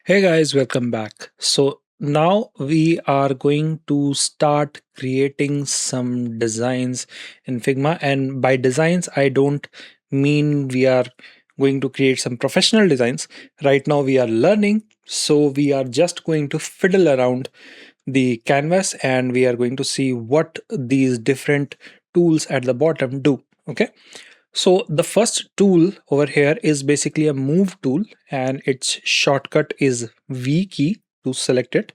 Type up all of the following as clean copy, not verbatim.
Hey guys, welcome back. So now we are going to start creating some designs in Figma. And by designs, I don't mean we are going to create some professional designs. Right now, we are learning. So we are just going to fiddle around the canvas and we are going to see what these different tools at the bottom do. Okay. So the first tool over here is basically a move tool and its shortcut is V key to select it,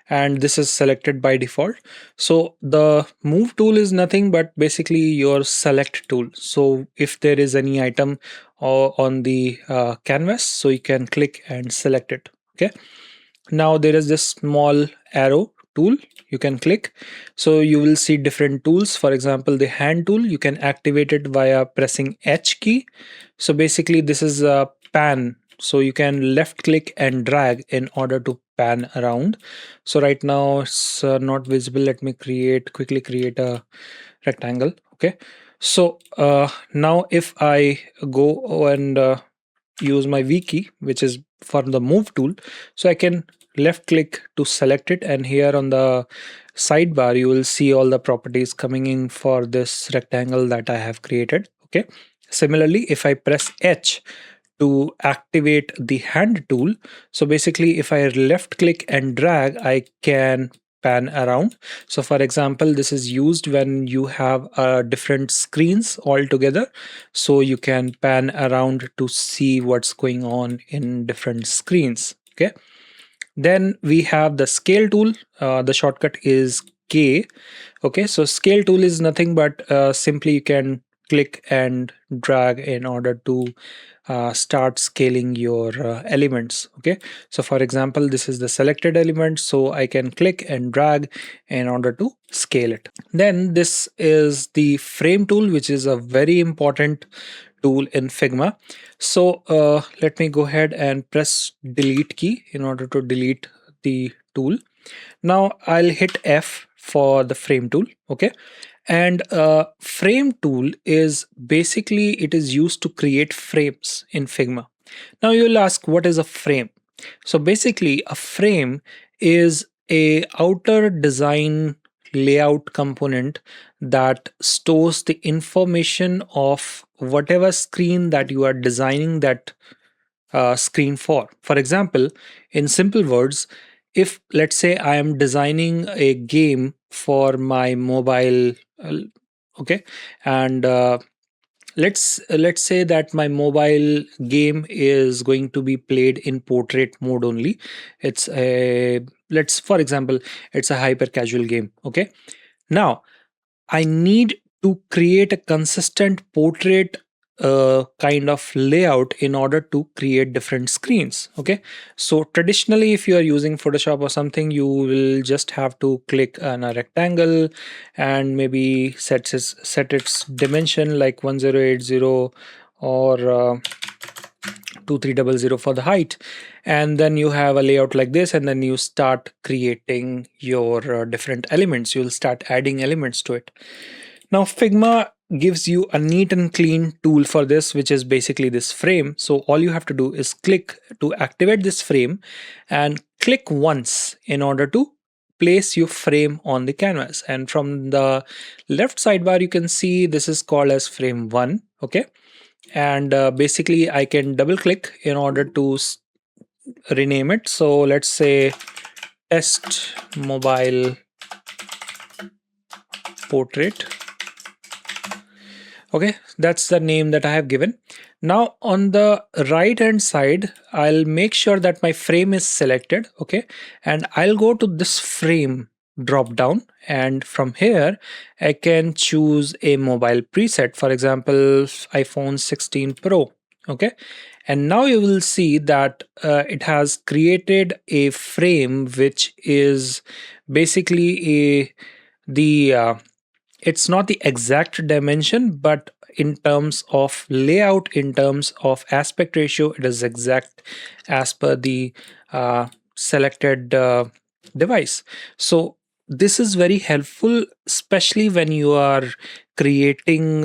and this is selected by default. So the move tool is nothing but basically your select tool. So if there is any item on the canvas, so you can click and select it. Okay. Now there is this small arrow tool you can click, so you will see different tools. For example, the hand tool, you can activate it via pressing H key. So basically this is a pan, so you can left click and drag in order to pan around. So right now it's not visible. Let me quickly create a rectangle. Okay, so now if I go and use my V key, which is for the move tool, so I can left click to select it, and here on the sidebar you will see all the properties coming in for this rectangle that I have created. Okay, similarly if I press H to activate the hand tool, so basically if I left click and drag, I can pan around. So for example, this is used when you have different screens all together, so you can pan around to see what's going on in different screens. Okay, then we have the scale tool. The shortcut is K. Okay, so scale tool is nothing but simply you can click and drag in order to start scaling your elements. Okay, so for example, this is the selected element, so I can click and drag in order to scale it. Then this is the frame tool, which is a very important tool in Figma. So let me go ahead and press delete key in order to delete the tool. Now I'll hit F for the frame tool. Okay, and frame tool is basically, it is used to create frames in Figma. Now you'll ask, what is a frame? So basically a frame is a outer design layout component that stores the information of whatever screen that you are designing that screen for. For example, in simple words, if let's say I am designing a game for my mobile, okay, and let's say that my mobile game is going to be played in portrait mode only. It's a, let's for example, it's a hyper casual game. Okay, now I need to create a consistent portrait kind of layout in order to create different screens. Okay, so traditionally if you are using Photoshop or something, you will just have to click on a rectangle and maybe set its dimension like 1080 or 2300 for the height, and then you have a layout like this, and then you start creating your different elements. You'll start adding elements to it. Now Figma gives you a neat and clean tool for this, which is basically this frame. So all you have to do is click to activate this frame and click once in order to place your frame on the canvas. And from the left sidebar you can see this is called as frame 1. Okay, and basically I can double click in order to rename it. So let's say test mobile portrait. Okay, that's the name that I have given. Now on the right hand side, I'll make sure that my frame is selected. Okay, and I'll go to this frame drop down, and from here I can choose a mobile preset, for example iPhone 16 Pro. Okay, and now you will see that it has created a frame which is basically a the it's not the exact dimension, but in terms of layout, in terms of aspect ratio, it is exact as per the selected device. So this is very helpful, especially when you are creating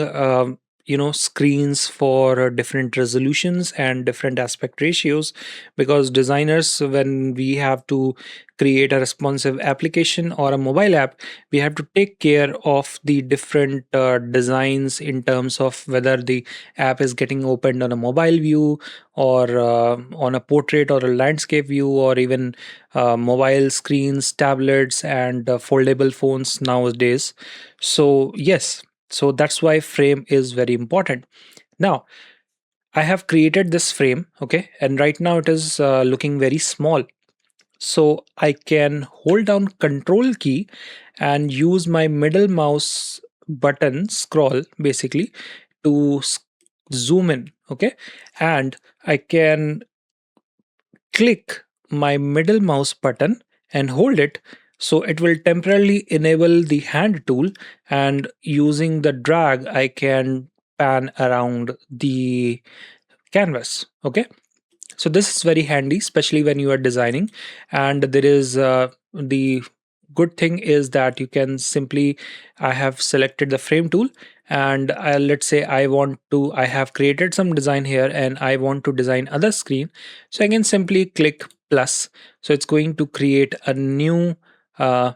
screens for different resolutions and different aspect ratios, because designers, when we have to create a responsive application or a mobile app, we have to take care of the different designs in terms of whether the app is getting opened on a mobile view, or on a portrait or a landscape view, or even mobile screens, tablets, and foldable phones nowadays. So yes, so that's why frame is very important. Now I have created this frame, okay, and right now it is looking very small. So I can hold down control key and use my middle mouse button scroll basically to zoom in, okay, and I can click my middle mouse button and hold it, so it will temporarily enable the hand tool, and using the drag I can pan around the canvas, okay. So this is very handy, especially when you are designing. And there is the good thing is that you can simply, I have selected the frame tool, and let's say I have created some design here and I want to design other screen. So I can simply click plus, so it's going to create a new uh,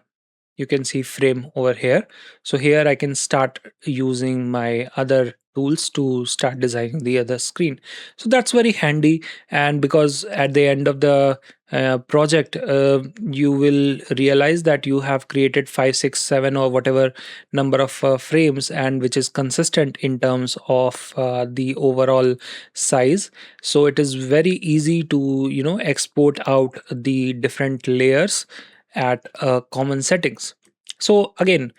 you can see frame over here. So here I can start using my other tools to start designing the other screen. So that's very handy. And because at the end of the project, you will realize that you have created 5 6 7 or whatever number of frames, and which is consistent in terms of the overall size. So it is very easy to export out the different layers at common settings. So again,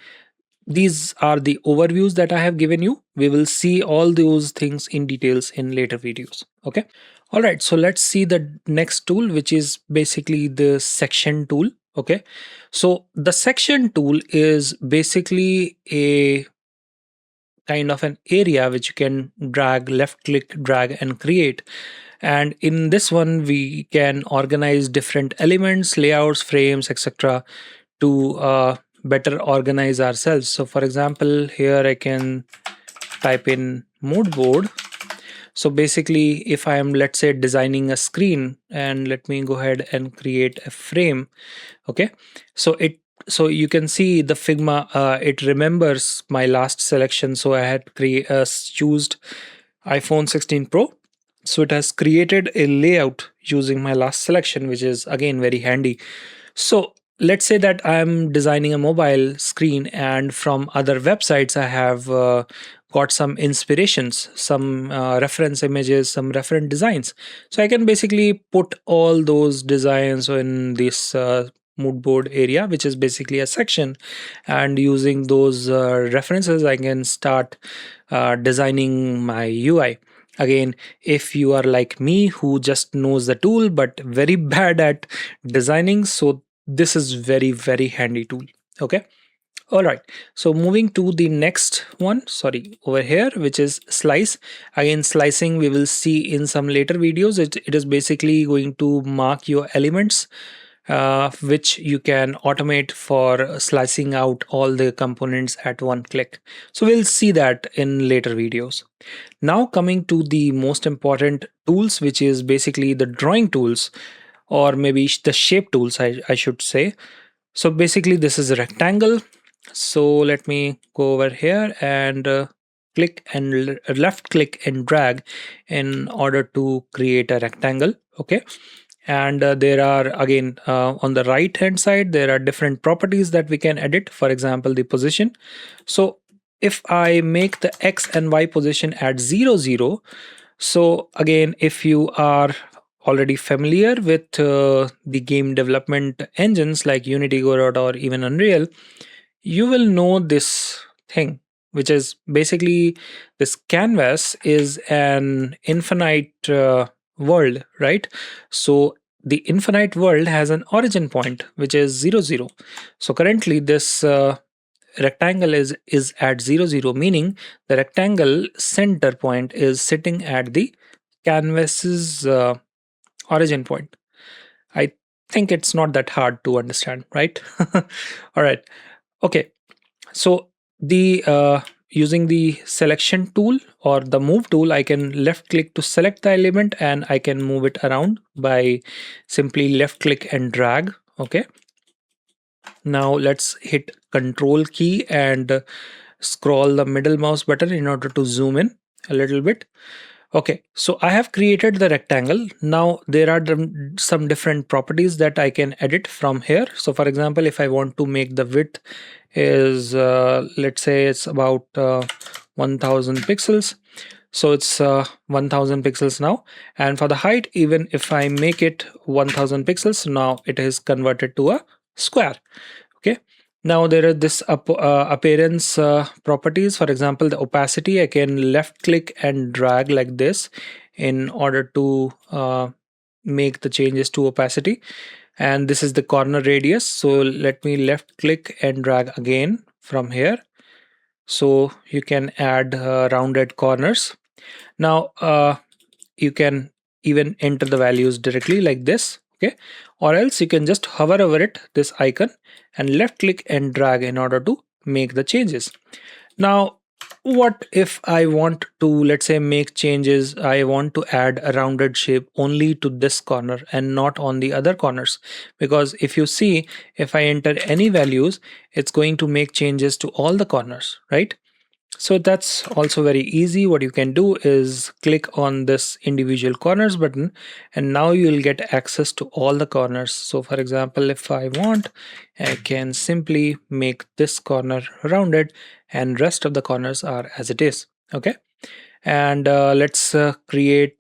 these are the overviews that I have given you. We will see all those things in details in later videos. Okay. All right. So let's see the next tool, which is basically the section tool. Okay. So the section tool is basically a kind of an area which you can drag, left click, drag, and create. And in this one, we can organize different elements, layouts, frames, etc., to better organize ourselves. So for example, here I can type in mood board. So basically, if I am, let's say, designing a screen, and let me go ahead and create a frame. Okay, so you can see the Figma, it remembers my last selection. So I had choosed iPhone 16 Pro. So it has created a layout using my last selection, which is again very handy. So let's say that I'm designing a mobile screen, and from other websites, I have got some inspirations, some reference images, some reference designs. So I can basically put all those designs in this mood board area, which is basically a section. And using those references, I can start designing my UI. Again, if you are like me who just knows the tool but very bad at designing, so this is very handy tool. Okay. All right. So moving to the next one, sorry, over here, which is slice. Again, slicing we will see in some later videos. It is basically going to mark your elements, which you can automate for slicing out all the components at one click. So we'll see that in later videos. Now coming to the most important tools, which is basically the drawing tools, or maybe the shape tools, I should say. So basically this is a rectangle. So let me go over here and click and left click and drag in order to create a rectangle. Okay. And there are again on the right hand side, there are different properties that we can edit. For example, the position. So if I make the X and Y position at 0 0, so again, if you are already familiar with the game development engines like Unity, Godot, or even Unreal, you will know this thing, which is basically this canvas is an infinite world, right? So the infinite world has an origin point, which is 0 0. So currently this rectangle is at 0 0, meaning the rectangle center point is sitting at the canvas's origin point. I think it's not that hard to understand, right? All right. Okay. So the using the selection tool or the move tool, I can left click to select the element and I can move it around by simply left click and drag. Okay, now let's hit control key and scroll the middle mouse button in order to zoom in a little bit. Okay, so I have created the rectangle. Now there are some different properties that I can edit from here. So for example, if I want to make the width is let's say it's about 1000 pixels, so it's 1000 pixels now. And for the height, even if I make it 1000 pixels, now it is converted to a square. Okay, now there are this appearance properties. For example, the opacity, I can left click and drag like this in order to make the changes to opacity. And this is the corner radius, so let me left click and drag again from here, so you can add rounded corners. Now you can even enter the values directly like this. Okay, or else you can just hover over it, this icon, and left click and drag in order to make the changes. Now what if I want to, let's say, make changes, I want to add a rounded shape only to this corner and not on the other corners, because if you see, if I enter any values, it's going to make changes to all the corners, right? So that's also very easy. What you can do is click on this individual corners button and now you'll get access to all the corners. So for example, if I want, I can simply make this corner rounded and rest of the corners are as it is. Okay, and let's create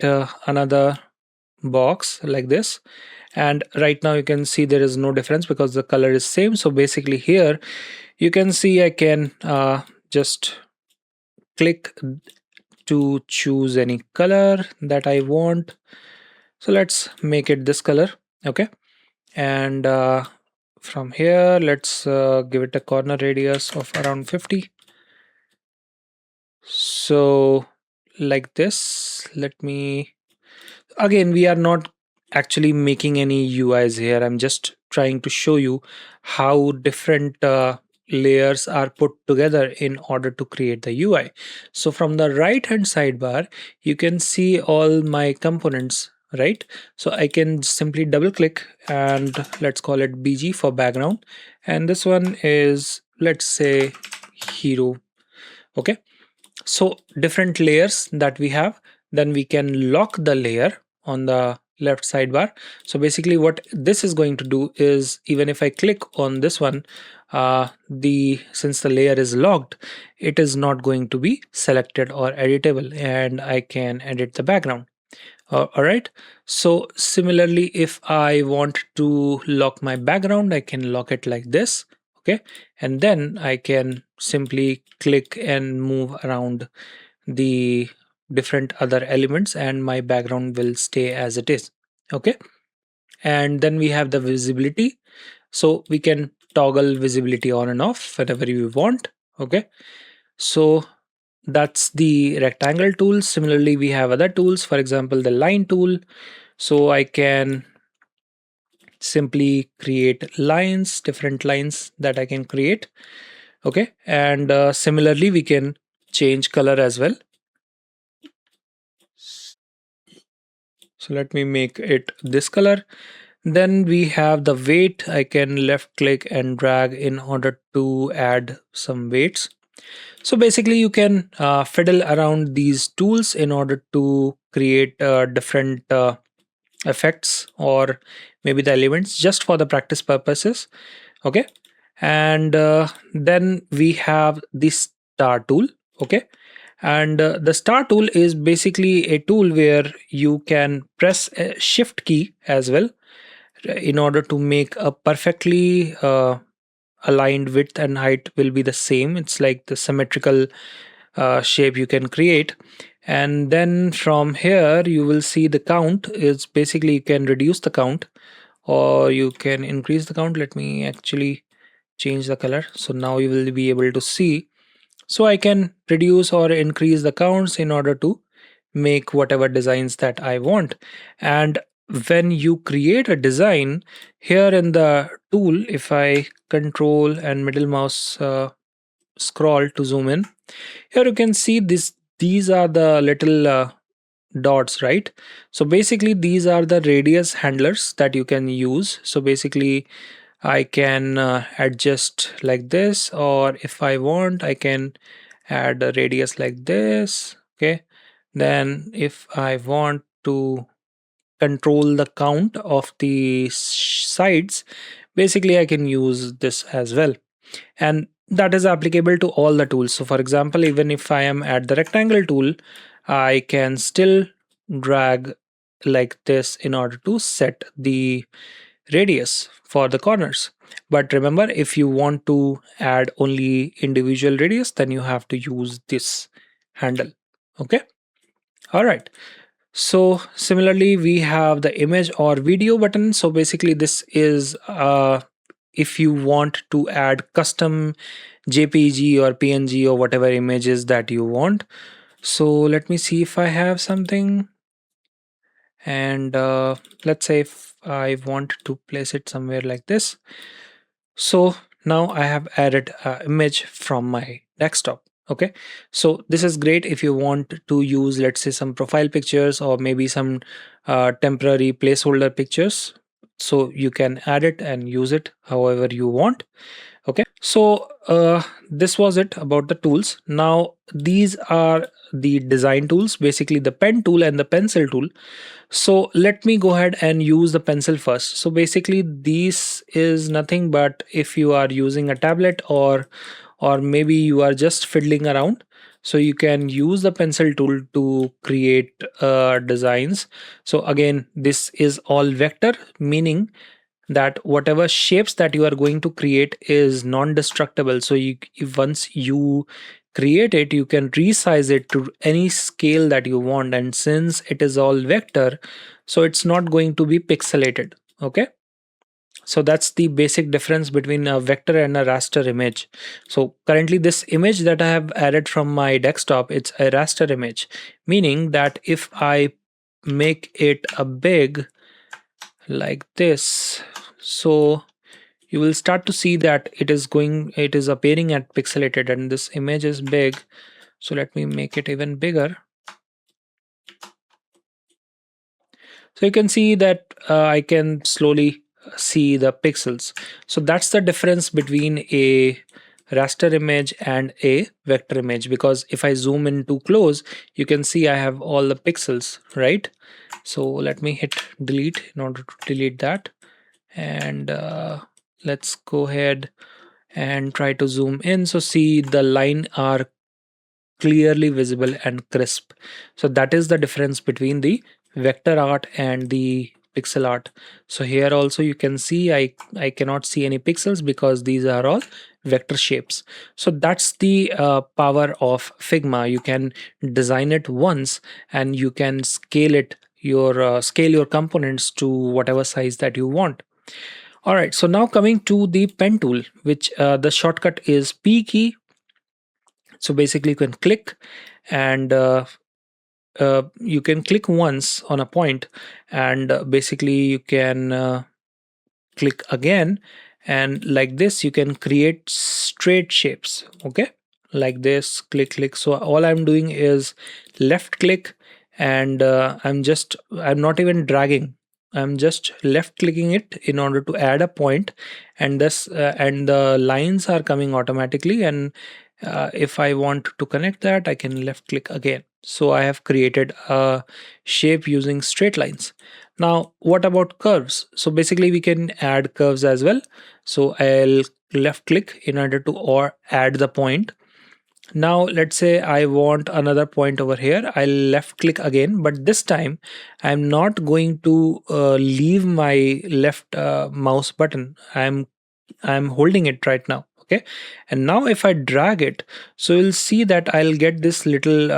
another box like this. And right now you can see there is no difference because the color is same. So basically here you can see I can just click to choose any color that I want. So let's make it this color. Okay, and from here let's give it a corner radius of around 50. So like this, let me, again, we are not actually making any UIs here. I'm just trying to show you how different layers are put together in order to create the UI. So from the right hand sidebar, you can see all my components, right? So I can simply double click and let's call it BG for background. And this one is, let's say, hero. Okay, so different layers that we have, then we can lock the layer on the left sidebar. So basically what this is going to do is, even if I click on this one, the since the layer is locked, it is not going to be selected or editable, and I can edit the background. All right, so similarly, if I want to lock my background, I can lock it like this. Okay, and then I can simply click and move around the different other elements and my background will stay as it is. Okay, and then we have the visibility, so we can toggle visibility on and off whenever we want. Okay, so that's the rectangle tool. Similarly, we have other tools, for example the line tool. So I can simply create lines, different lines that I can create. Okay, and similarly we can change color as well. So let me make it this color. Then we have the weight. I can left click and drag in order to add some weights. So basically you can fiddle around these tools in order to create different effects or maybe the elements just for the practice purposes. Okay, and then we have the star tool. Okay, and the star tool is basically a tool where you can press a shift key as well in order to make a perfectly aligned width and height will be the same. It's like the symmetrical shape you can create. And then from here you will see the count is basically you can reduce the count or you can increase the count. Let me actually change the color, so now you will be able to see. So I can reduce or increase the counts in order to make whatever designs that I want. And when you create a design here in the tool, if I control and middle mouse scroll to zoom in, Here you can see this, these are the little dots, right? So basically these are the radius handlers that you can use. So basically I can adjust like this, or if I want I can add a radius like this. Okay, then if I want to control the count of the sides, basically I can use this as well, and that is applicable to all the tools. So for example, even if I am at the rectangle tool, I can still drag like this in order to set the radius for the corners. But remember, if you want to add only individual radius, then you have to use this handle. Okay, all right. So similarly we have the image or video button. So basically this is if you want to add custom JPG or PNG or whatever images that you want. So let me see if I have something, and let's say if I want to place it somewhere like this. So now I have added an image from my desktop. Okay, so this is great if you want to use, let's say, some profile pictures or maybe some temporary placeholder pictures. So you can add it and use it however you want. Okay, so this was it about the tools. Now these are the design tools, basically the pen tool and the pencil tool. So let me go ahead and use the pencil first. So basically this is nothing but if you are using a tablet, or maybe you are just fiddling around, so you can use the pencil tool to create designs. So again, this is all vector, meaning that whatever shapes that you are going to create is non-destructible. So you, if once you create it, you can resize it to any scale that you want, and since it is all vector, so it's not going to be pixelated. Okay, so that's the basic difference between a vector and a raster image. So currently this image that I have added from my desktop, it's a raster image, meaning that if I make it a big like this, so you will start to see that it is appearing at pixelated, and this image is big. So let me make it even bigger. So you can see that I can slowly see the pixels. So that's the difference between a raster image and a vector image, because if I zoom in too close, you can see I have all the pixels, right? So let me hit delete in order to delete that, and let's go ahead and try to zoom in. So see, the line are clearly visible and crisp. So that is the difference between the vector art and the pixel art. So here also you can see I cannot see any pixels because these are all vector shapes. So that's the power of Figma. You can design it once and you can scale your components to whatever size that you want. All right, so now coming to the pen tool, which the shortcut is P key. So basically you can click, and you can click once on a point, and basically you can click again, and like this you can create straight shapes. Okay, like this, click. So all I'm doing is left click, and I'm not even dragging, I'm just left clicking it in order to add a point, and this and the lines are coming automatically, and if I want to connect that, I can left click again. So I have created a shape using straight lines. Now what about curves? So basically we can add curves as well. So I'll left click in order to or add the point. Now let's say I want another point over here, I'll left click again, but this time I'm not going to leave my left mouse button. I'm holding it right now. Okay, and now if I drag it, so you'll see that I'll get this little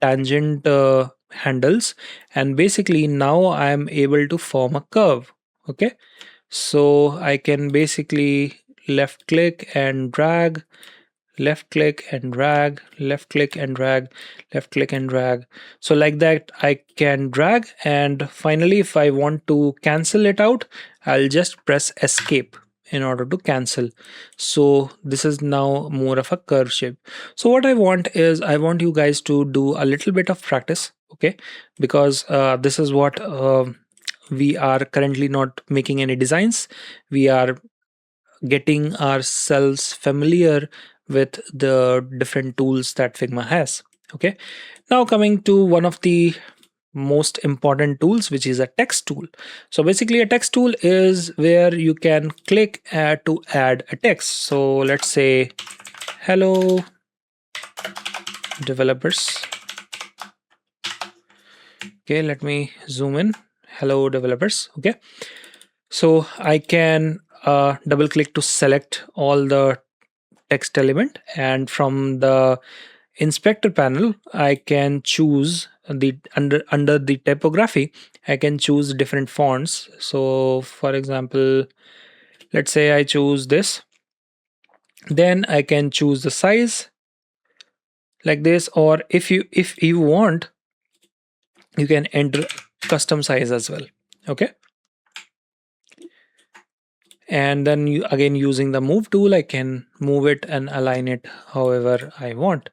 tangent handles, and basically now I'm able to form a curve. Okay, so I can basically left click and drag, left click and drag, left click and drag, left click and drag. So like that I can drag, and finally if I want to cancel it out, I'll just press escape in order to cancel. So this is now more of a curve shape. So what I want is I want you guys to do a little bit of practice, okay? Because this is what we are currently not making any designs. We are getting ourselves familiar with the different tools that Figma has. Okay, now coming to one of the most important tools, which is a text tool. So basically a text tool is where you can click to add a text. So let's say hello developers. Okay, let me zoom in. Hello developers. Okay, so I can double click to select all the text element, and from the inspector panel I can choose the under the typography. I can choose different fonts. So for example, let's say I choose this, then I can choose the size like this, or if you want, you can enter custom size as well. Okay, and then you again using the move tool, I can move it and align it however I want.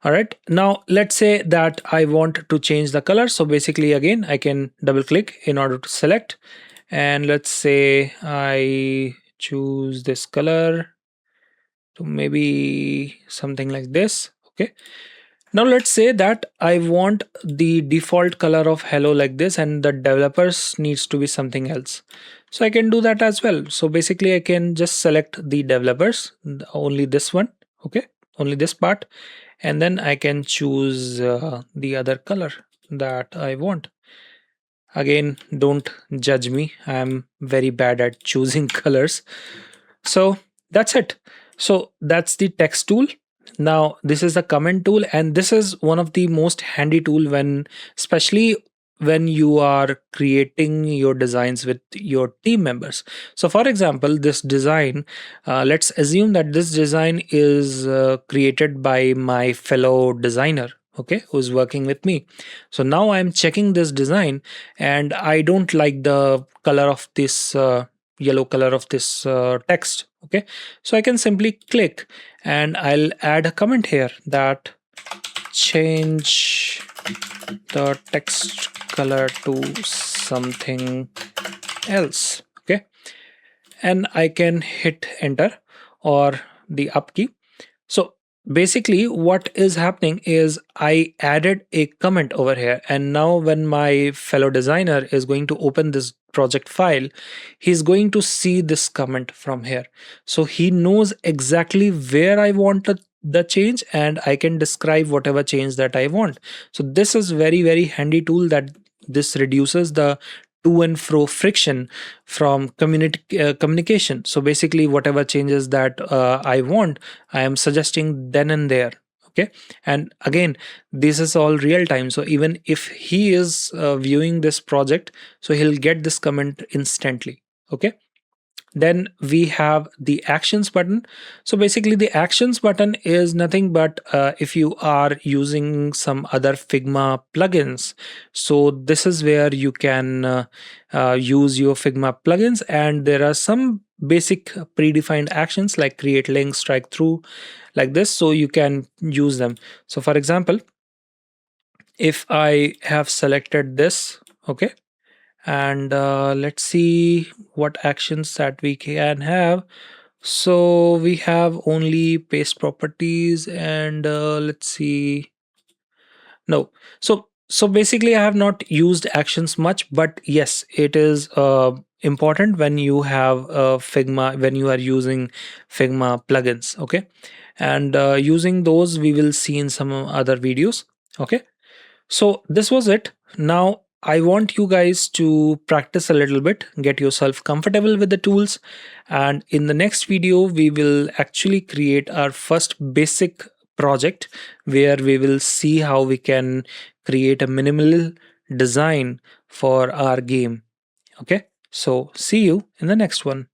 All right, now let's say that I want to change the color. So basically again I can double click in order to select, and let's say I choose this color to maybe something like this. Okay, now let's say that I want the default color of hello like this, and the developers needs to be something else. So I can do that as well. So basically I can just select the developers, only this one. Okay, only this part, and then I can choose the other color that I want. Again, don't judge me, I'm very bad at choosing colors. So that's it. So that's the text tool. Now this is the comment tool, and this is one of the most handy tool when, especially when you are creating your designs with your team members. So for example, this design, let's assume that this design is created by my fellow designer, okay, who's working with me. So now I'm checking this design, and I don't like the color of this yellow color of this text. Okay, so I can simply click and I'll add a comment here that change the text color to something else. Okay, and I can hit enter or the up key. So basically what is happening is I added a comment over here, and now when my fellow designer is going to open this project file, he's going to see this comment from here. So he knows exactly where I want the change, and I can describe whatever change that I want. So this is very handy tool, that this reduces the to and fro friction from communication. So basically whatever changes that I want, I am suggesting then and there. Okay, and again, this is all real time, so even if he is viewing this project, so he'll get this comment instantly. Okay, then we have the actions button. So basically the actions button is nothing but if you are using some other Figma plugins, so this is where you can use your Figma plugins, and there are some basic predefined actions like create link, strike through, like this, so you can use them. So for example, if I have selected this, okay, and let's see what actions that we can have. So we have only paste properties, and let's see, no. So basically I have not used actions much, but yes, it is important when you have Figma, when you are using Figma plugins. Okay, and using those we will see in some other videos. Okay, so this was it. Now I want you guys to practice a little bit, get yourself comfortable with the tools, and in the next video we will actually create our first basic project where we will see how we can create a minimal design for our game. Okay, so see you in the next one.